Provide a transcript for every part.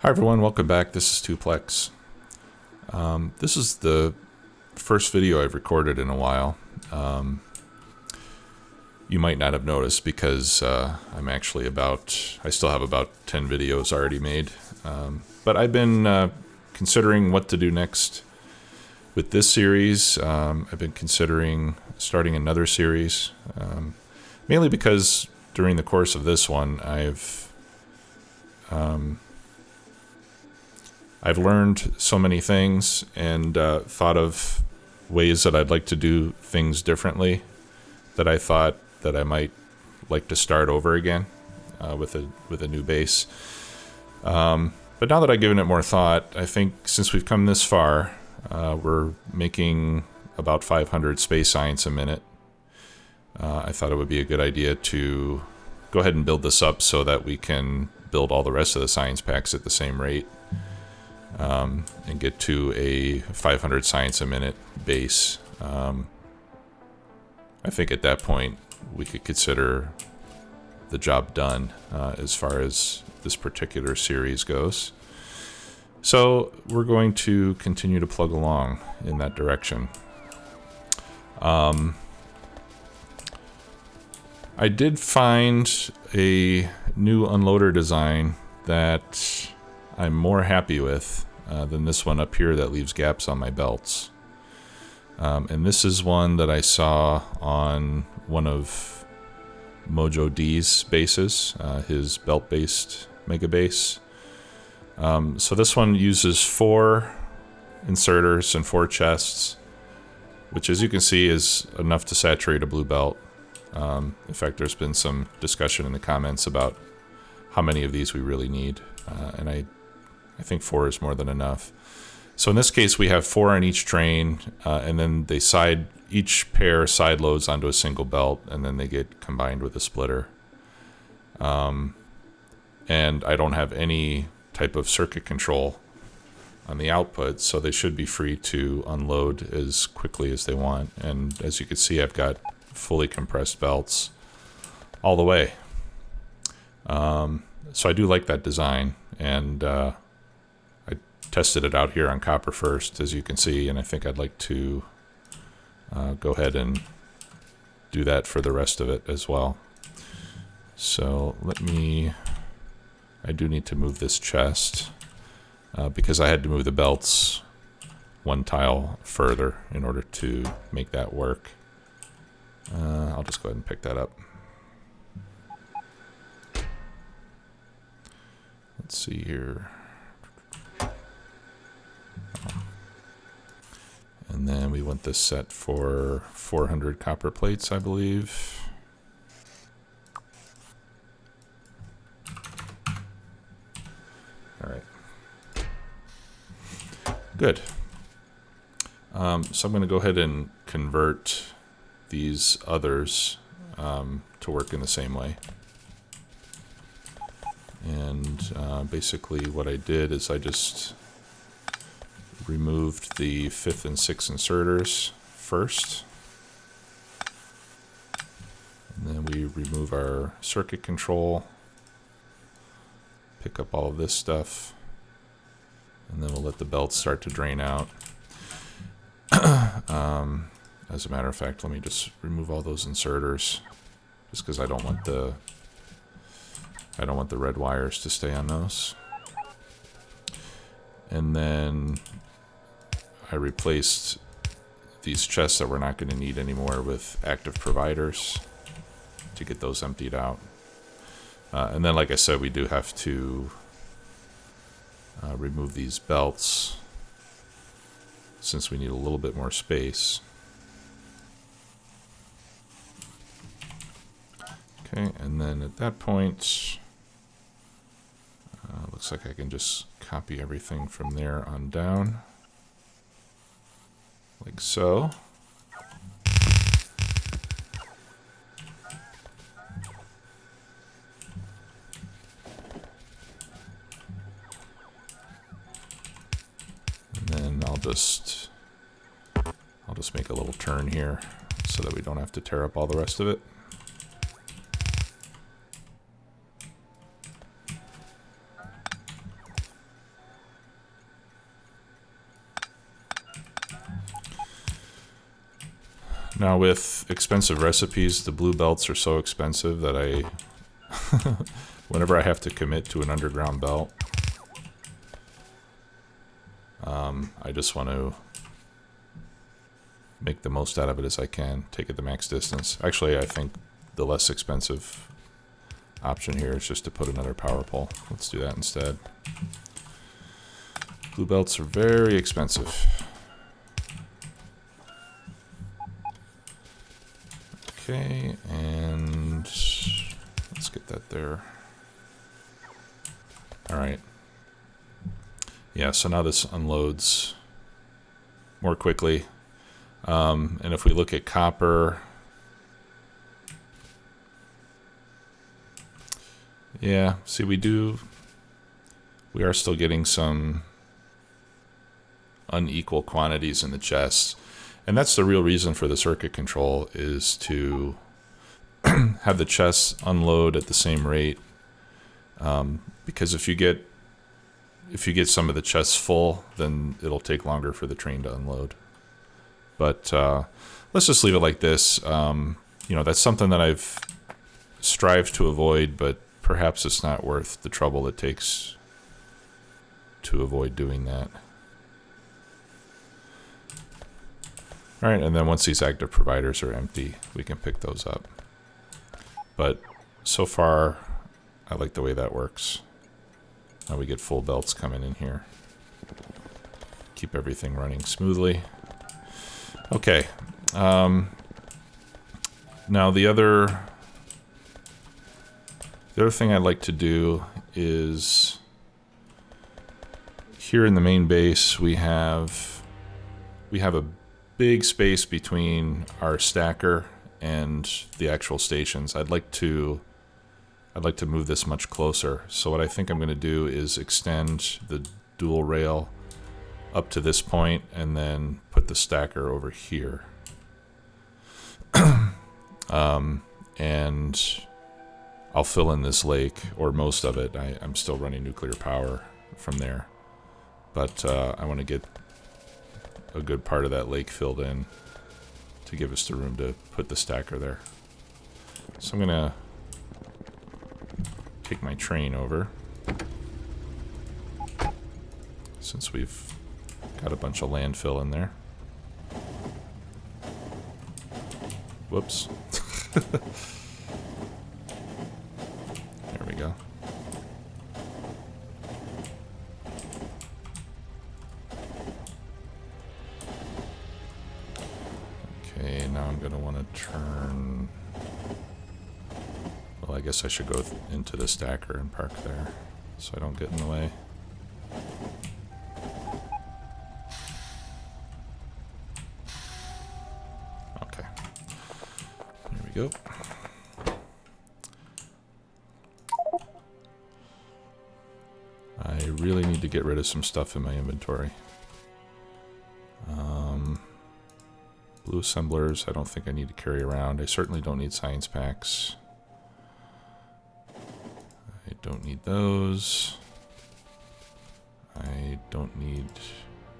Hi everyone, welcome back. This is Tuplex. This is the first video I've recorded in a while. You might not have noticed because I still have about 10 videos already made. But I've been considering what to do next with this series. I've been considering starting another series, mainly because during the course of this one, I've learned so many things and thought of ways that I'd like to do things differently that I thought that I might like to start over again with a new base. But now that I've given it more thought, I think since we've come this far, we're making about 500 space science a minute. I thought it would be a good idea to go ahead and build this up so that we can build all the rest of the science packs at the same rate. And get to a 500 science a minute base. I think at that point we could consider the job done as far as this particular series goes. So we're going to continue to plug along in that direction. I did find a new unloader design that I'm more happy with than this one up here that leaves gaps on my belts. And this is one that I saw on one of Mojo D's bases, his belt-based mega base. So this one uses 4 inserters and 4 chests, which as you can see is enough to saturate a blue belt. In fact, there's been some discussion in the comments about how many of these we really need. And I think 4 is more than enough. So in this case, we have 4 on each train, and then each pair side loads onto a single belt, and then they get combined with a splitter. And I don't have any type of circuit control on the output, so they should be free to unload as quickly as they want. And as you can see, I've got fully compressed belts all the way. So I do like that design, and I tested it out here on copper first, as you can see, and I think I'd like to go ahead and do that for the rest of it as well. So I do need to move this chest because I had to move the belts one tile further in order to make that work. I'll just go ahead and pick that up. Let's see here. And then we want this set for 400 copper plates, I believe. All right. Good. So I'm going to go ahead and convert these others to work in the same way. And basically what I did is I just removed the 5th and 6th inserters first. And then we remove our circuit control, pick up all of this stuff, and then we'll let the belts start to drain out. As a matter of fact, let me just remove all those inserters, just because I don't want the red wires to stay on those. And then I replaced these chests that we're not going to need anymore with active providers to get those emptied out. And then, like I said, we do have to remove these belts since we need a little bit more space. Okay, and then at that point, looks like I can just copy everything from there on down, like so. And then I'll just make a little turn here so that we don't have to tear up all the rest of it. Now with expensive recipes, the blue belts are so expensive that whenever I have to commit to an underground belt, I just want to make the most out of it as I can, take it the max distance. Actually, I think the less expensive option here is just to put another power pole. Let's do that instead. Blue belts are very expensive. Okay, and let's get that there. All right. Yeah, so now this unloads more quickly. And if we look at copper, yeah, see, we are still getting some unequal quantities in the chests. And that's the real reason for the circuit control, is to have the chests unload at the same rate. Because if you get some of the chests full, then it'll take longer for the train to unload. But let's just leave it like this. That's something that I've strived to avoid, but perhaps it's not worth the trouble it takes to avoid doing that. All right, and then once these active providers are empty, we can pick those up. But so far, I like the way that works. Now we get full belts coming in here. Keep everything running smoothly. Okay. Now the other thing I'd like to do is, here in the main base we have a big space between our stacker and the actual stations. I'd like to move this much closer. So what I think I'm going to do is extend the dual rail up to this point and then put the stacker over here. And I'll fill in this lake, or most of it. I'm still running nuclear power from there. But I want to get a good part of that lake filled in to give us the room to put the stacker there. So I'm going to take my train over, since we've got a bunch of landfill in there. Whoops. There we go. Okay, now I'm going to want to turn... Well, I guess I should go into the stacker and park there, so I don't get in the way. Okay. There we go. I really need to get rid of some stuff in my inventory. Blue assemblers, I don't think I need to carry around. I certainly don't need science packs. I don't need those. I don't need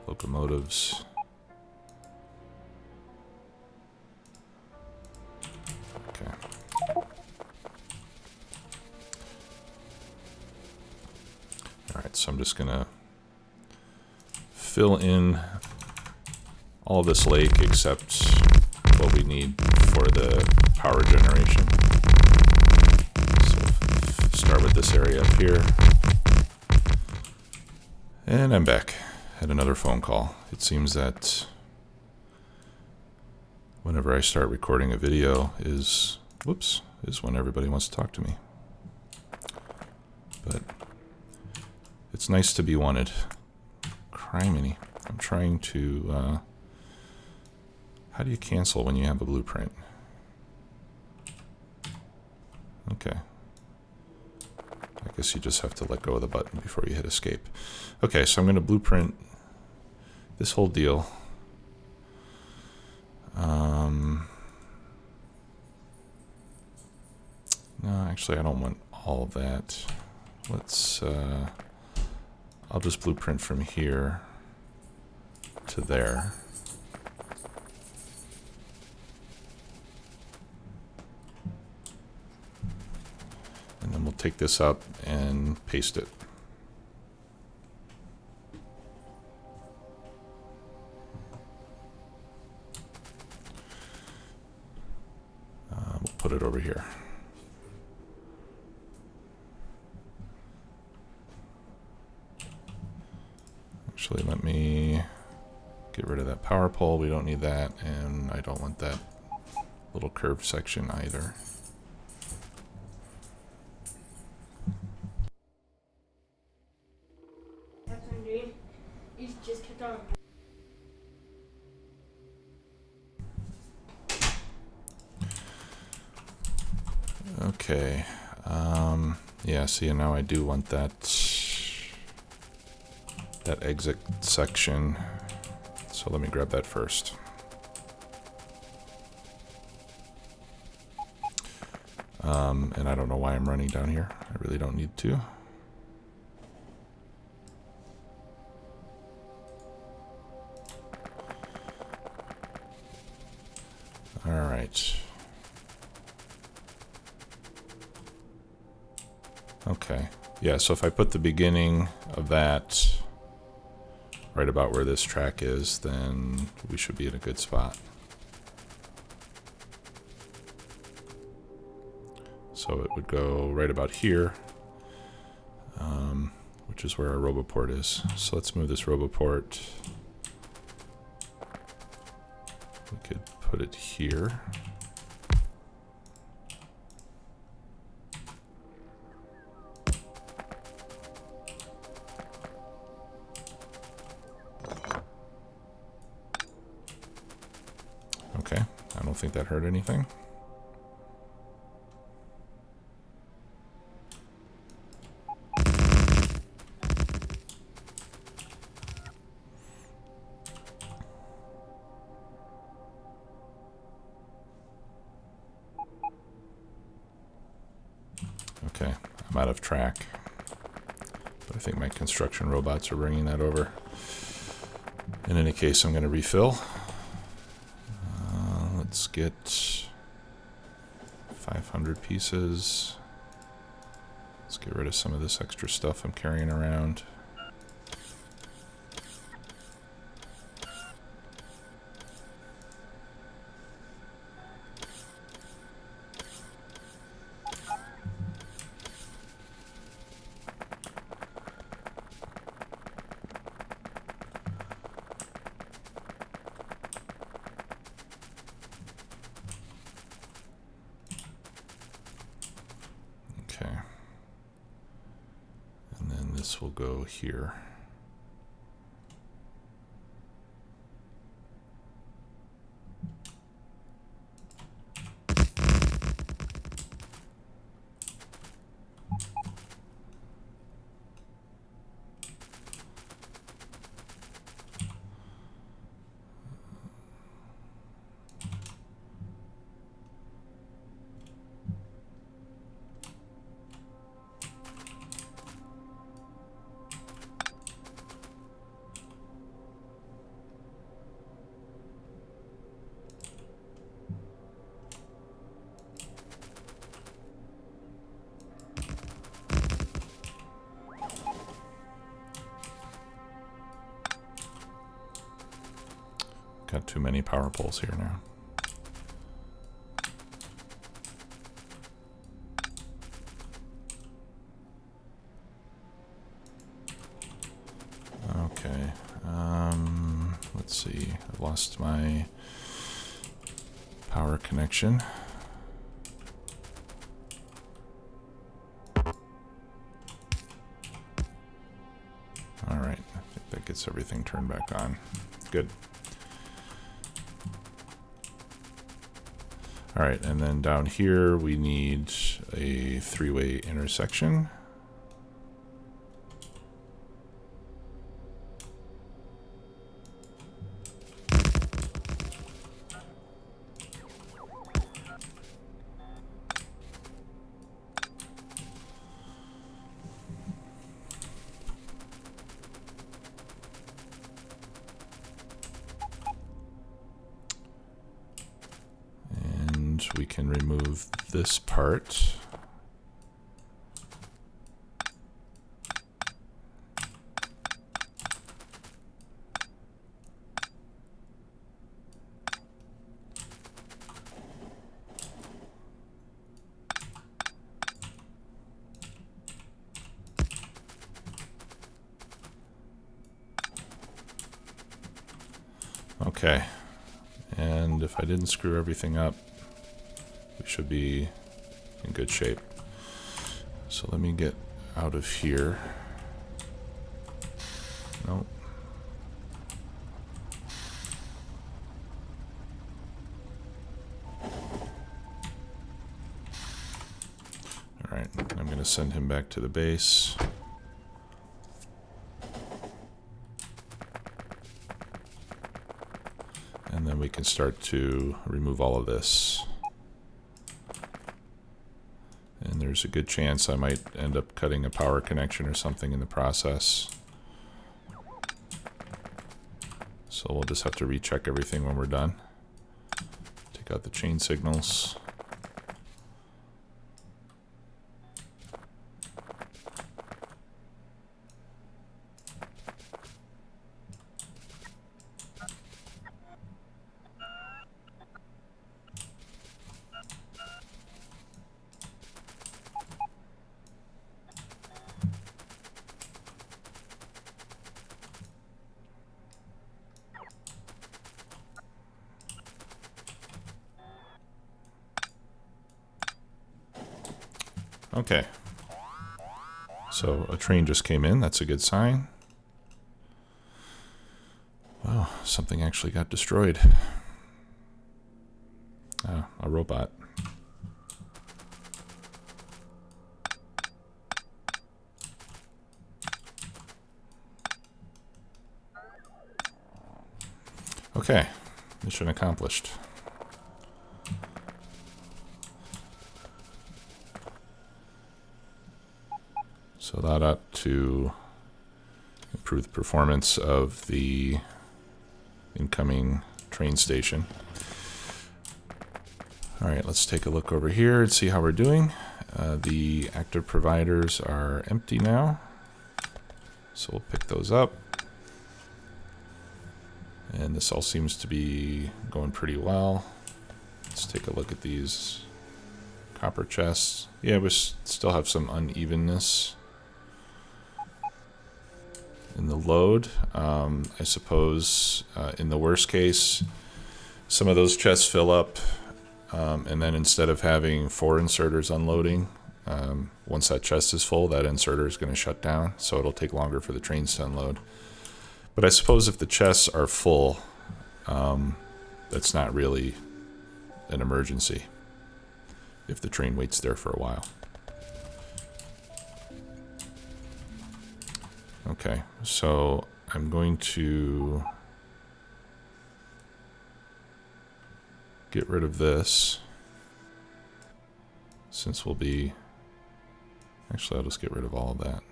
locomotives. Okay. Alright, so I'm just gonna fill in all this lake except what we need for the power generation. So start with this area up here. And I'm back. Had another phone call. It seems that whenever I start recording a video is when everybody wants to talk to me. But it's nice to be wanted. Criminy. I'm trying to... how do you cancel when you have a blueprint? Okay. I guess you just have to let go of the button before you hit escape. Okay, so I'm going to blueprint this whole deal. No, actually I don't want all of that. Let's, I'll just blueprint from here to there. take this up and paste it. We'll put it over here. Actually, let me get rid of that power pole. We don't need that, and I don't want that little curved section either. That's what I'm doing. You just kept on. Okay. Yeah, see, and now I do want that exit section. So let me grab that first. And I don't know why I'm running down here. I really don't need to. All right. Okay. Yeah, so if I put the beginning of that right about where this track is, then we should be in a good spot. So it would go right about here, which is where our RoboPort is. So let's move this RoboPort. We could put it here. Okay, I don't think that hurt anything. Okay, I'm out of track, but I think my construction robots are bringing that over. In any case, I'm going to refill. Let's get 500 pieces. Let's get rid of some of this extra stuff I'm carrying around. Okay. And then this will go here. Got too many power poles here now. Okay, let's see. I've lost my power connection. All right, I think that gets everything turned back on. Good. All right, and then down here we need a three-way intersection. We can remove this part. Okay. And if I didn't screw everything up, we should be in good shape. So let me get out of here. Nope. Alright, I'm going to send him back to the base. And then we can start to remove all of this. And there's a good chance I might end up cutting a power connection or something in the process. So we'll just have to recheck everything when we're done. Take out the chain signals. Okay. So a train just came in. That's a good sign. Wow, something actually got destroyed. Ah, a robot. Okay, mission accomplished. So that ought to improve the performance of the incoming train station. All right, let's take a look over here and see how we're doing. The active providers are empty now, so we'll pick those up. And this all seems to be going pretty well. Let's take a look at these copper chests. Yeah, we still have some unevenness in the load. I suppose in the worst case, some of those chests fill up, and then instead of having 4 inserters unloading, once that chest is full, that inserter is going to shut down, so it'll take longer for the trains to unload. But I suppose if the chests are full, that's not really an emergency if the train waits there for a while. Okay, so I'm going to get rid of this, since we'll be... Actually, I'll just get rid of all of that,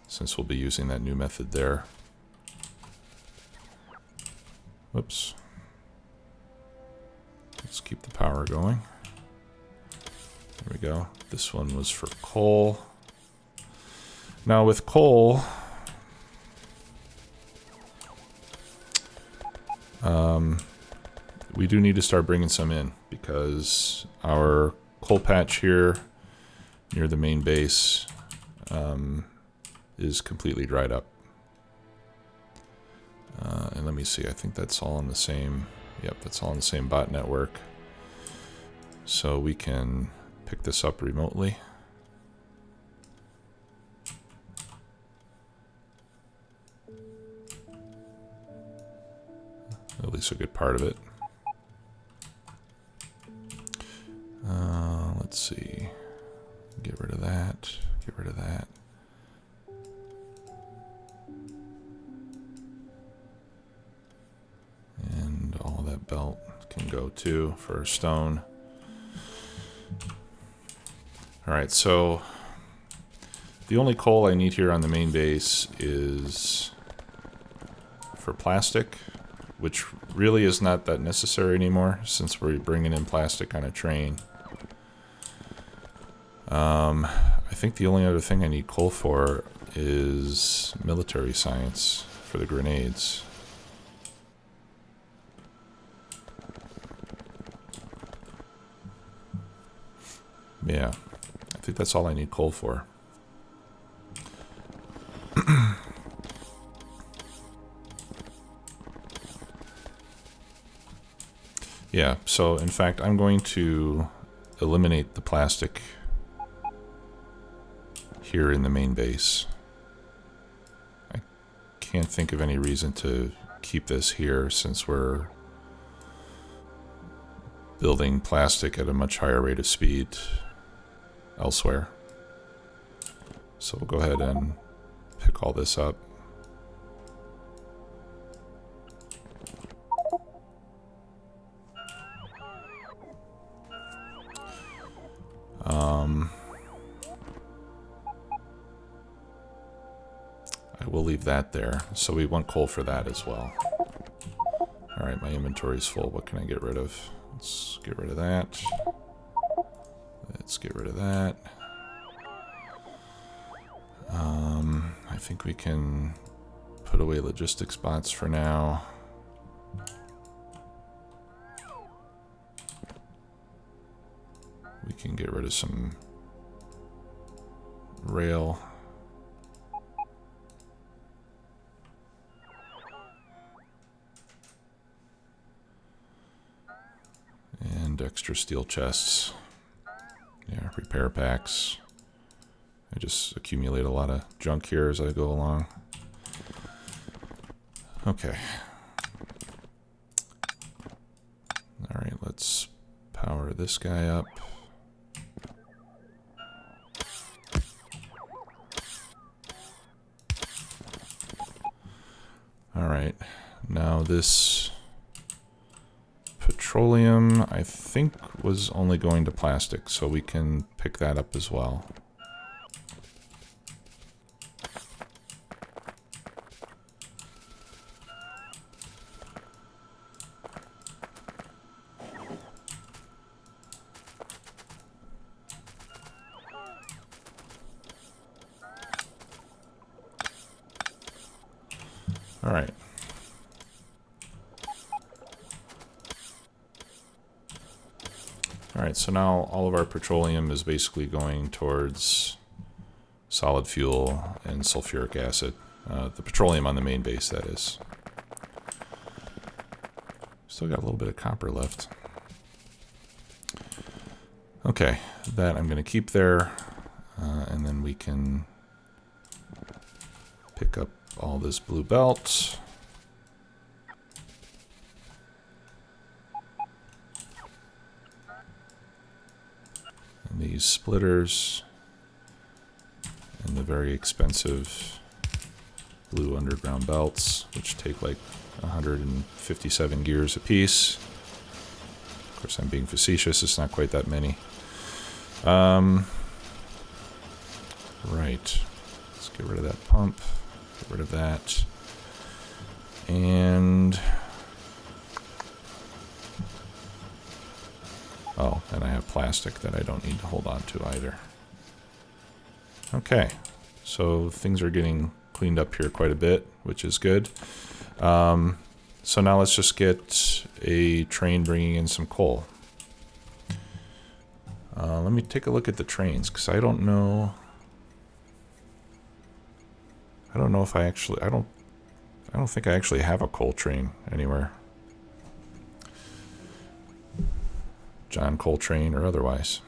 since we'll be using that new method there. Whoops. Let's keep the power going. There we go. This one was for coal. Now with coal, we do need to start bringing some in, because our coal patch here near the main base is completely dried up. And let me see, I think that's all in the same, yep, that's all in the same bot network. So we can pick this up remotely. At least a good part of it. Let's see. Get rid of that. Get rid of that. And all that belt can go too for stone. Alright, so the only coal I need here on the main base is for plastic, which really is not that necessary anymore since we're bringing in plastic on a train. I think the only other thing I need coal for is military science for the grenades. Yeah, I think that's all I need coal for. Yeah, so in fact, I'm going to eliminate the plastic here in the main base. I can't think of any reason to keep this here since we're building plastic at a much higher rate of speed elsewhere. So we'll go ahead and pick all this up. I will leave that there. So we want coal for that as well. Alright, my inventory's full. What can I get rid of? Let's get rid of that. Let's get rid of that. I think we can put away logistic spots for now. We can get rid of some rail. And extra steel chests. Yeah, repair packs. I just accumulate a lot of junk here as I go along. Okay. Alright, let's power this guy up. Alright, now this petroleum, I think, was only going to plastic, so we can pick that up as well. All right. All right, so now all of our petroleum is basically going towards solid fuel and sulfuric acid. The petroleum on the main base, that is. Still got a little bit of copper left. Okay, that I'm going to keep there, and then we can pick up all this blue belt. And these splitters. And the very expensive blue underground belts, which take like 157 gears a piece. Of course, I'm being facetious. It's not quite that many. Right. Let's get rid of that pump. Get rid of that. And... oh, and I have plastic that I don't need to hold on to either. Okay. So things are getting cleaned up here quite a bit, which is good. So now let's just get a train bringing in some coal. Let me take a look at the trains, because I don't know... if I actually... I don't think I actually have a coal train anywhere. John Coltrane or otherwise.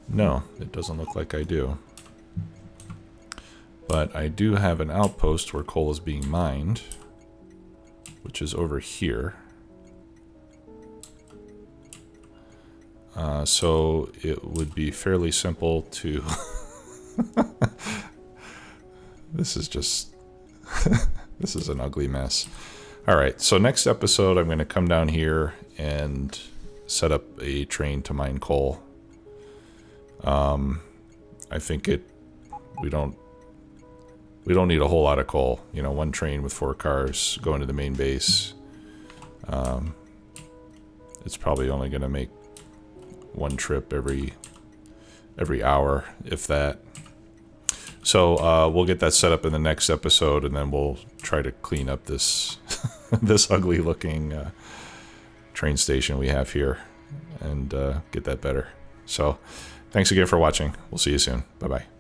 No, it doesn't look like I do. But I do have an outpost where coal is being mined, which is over here. So it would be fairly simple to... This is just... this is an ugly mess. Alright, so next episode I'm going to come down here and set up a train to mine coal. I think we don't need a whole lot of coal. You know, one train with 4 cars going to the main base. It's probably only going to make one trip every hour, if that. So we'll get that set up in the next episode, and then we'll try to clean up this this ugly looking train station we have here and get that better. So thanks again for watching. We'll see you soon. Bye-bye.